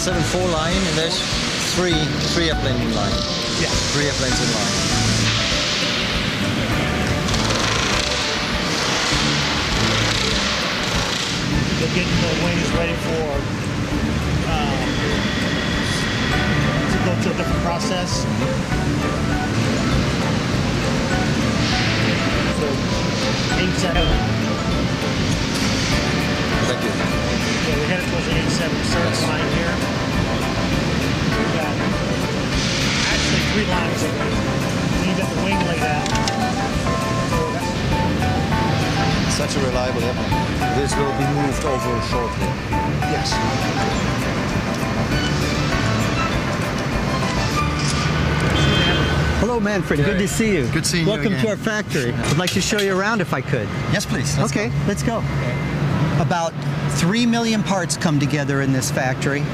747 line, and there's three airplanes in line. Yeah. 3 airplanes in line. They're getting the wings ready for to go to a different process. So 87. Thank you. So we're headed towards the 87 service line here. We've got actually 3 lines of it. You got the wing laid out. Such a reliable airplane. This will be moved over shortly. Yes. Hello, Manfred. Good to see you. Good seeing you Welcome again. to our factory. I'd like to show you around if I could. Yes, please. Okay, let's go. About 3 million parts come together in this factory.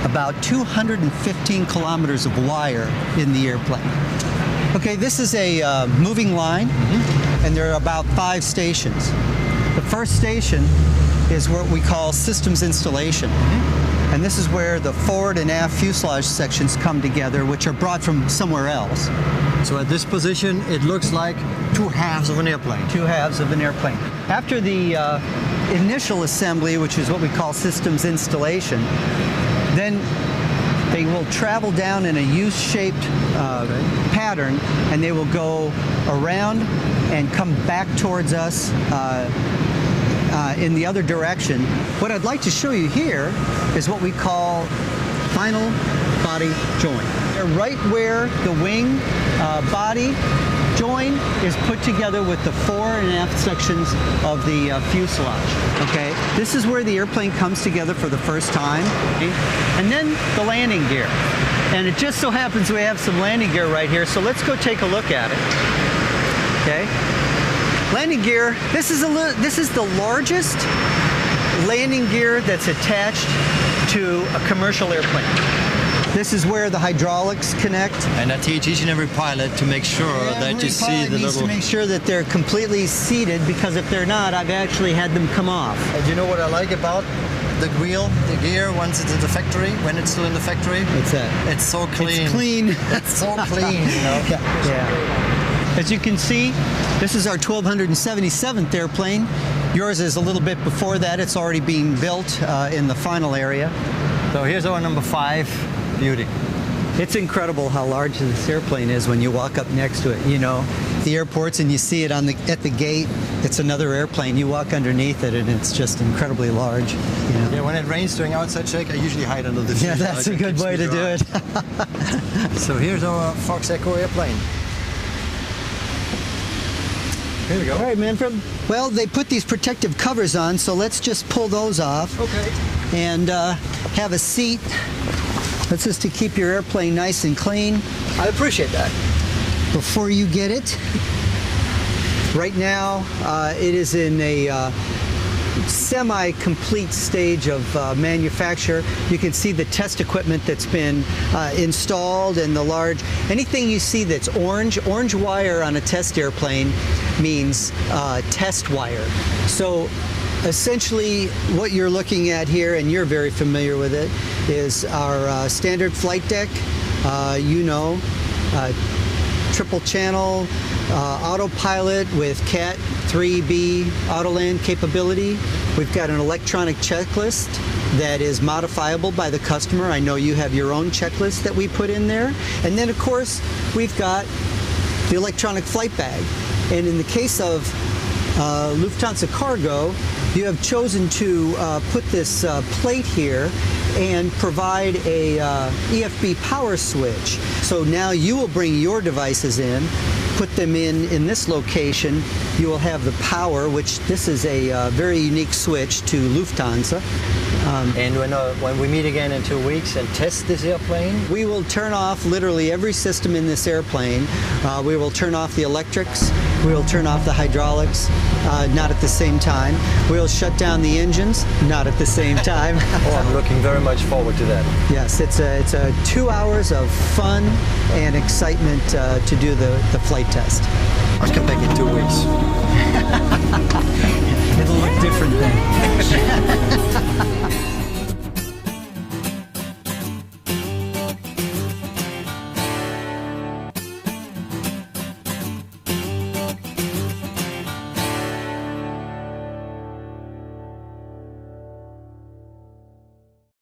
About 215 kilometers of wire in the airplane. Okay, this is a moving line, and there are about 5 stations. The first station is what we call systems installation. And this is where the forward and aft fuselage sections come together, which are brought from somewhere else. So at this position, it looks like 2 halves of an airplane. 2 halves of an airplane. After the initial assembly, which is what we call systems installation, then they will travel down in a U-shaped pattern, and they will go around and come back towards us in the other direction. What I'd like to show you here is what we call final body join. Right where the wing body join is put together with the fore and aft sections of the fuselage. Okay, this is where the airplane comes together for the first time, okay? And then the landing gear. And it just so happens we have some landing gear right here, so let's go take a look at it. Okay, landing gear. This is the largest landing gear that's attached to a commercial airplane. This is where the hydraulics connect. And I teach each and every pilot to make sure that you see the little... to make sure that they're completely seated, because if they're not, I've actually had them come off. And you know what I like about the wheel, the gear, once it's in the factory, when it's still in the factory? What's that? It's so clean. It's clean. It's so clean, you know? Yeah. As you can see, this is our 1277th airplane. Yours is a little bit before that. It's already being built in the final area. So here's our number 5. Beauty. It's incredible how large this airplane is when you walk up next to it. You know, the airports, and you see it at the gate. It's another airplane. You walk underneath it, and it's just incredibly large. You know? Yeah, when it rains during outside check, I usually hide under the Yeah, that's a good way to do it. So here's our Fox Echo airplane. Here we go. All right, Manfred. Well, they put these protective covers on, so let's just pull those off. Okay. And have a seat. That's just to keep your airplane nice and clean. I appreciate that. Before you get it, right now it is in a semi-complete stage of manufacture. You can see the test equipment that's been installed, and the large, anything you see that's orange wire on a test airplane means test wire. So essentially what you're looking at here, and you're very familiar with it, is our standard flight deck. You know, triple channel autopilot with Cat 3B Autoland capability. We've got an electronic checklist that is modifiable by the customer. I know you have your own checklist that we put in there. And then of course we've got the electronic flight bag. And in the case of Lufthansa Cargo, you have chosen to put this plate here and provide a EFB power switch. So now you will bring your devices in, put them in this location. You will have the power, which this is a very unique switch to Lufthansa. And when we meet again in 2 weeks and test this airplane, we will turn off literally every system in this airplane. We will turn off the electrics. We will turn off the hydraulics, not at the same time. We'll shut down the engines, not at the same time. Oh, I'm looking very much forward to that. Yes, it's a 2 hours of fun and excitement to do the flight test. I'll come back in 2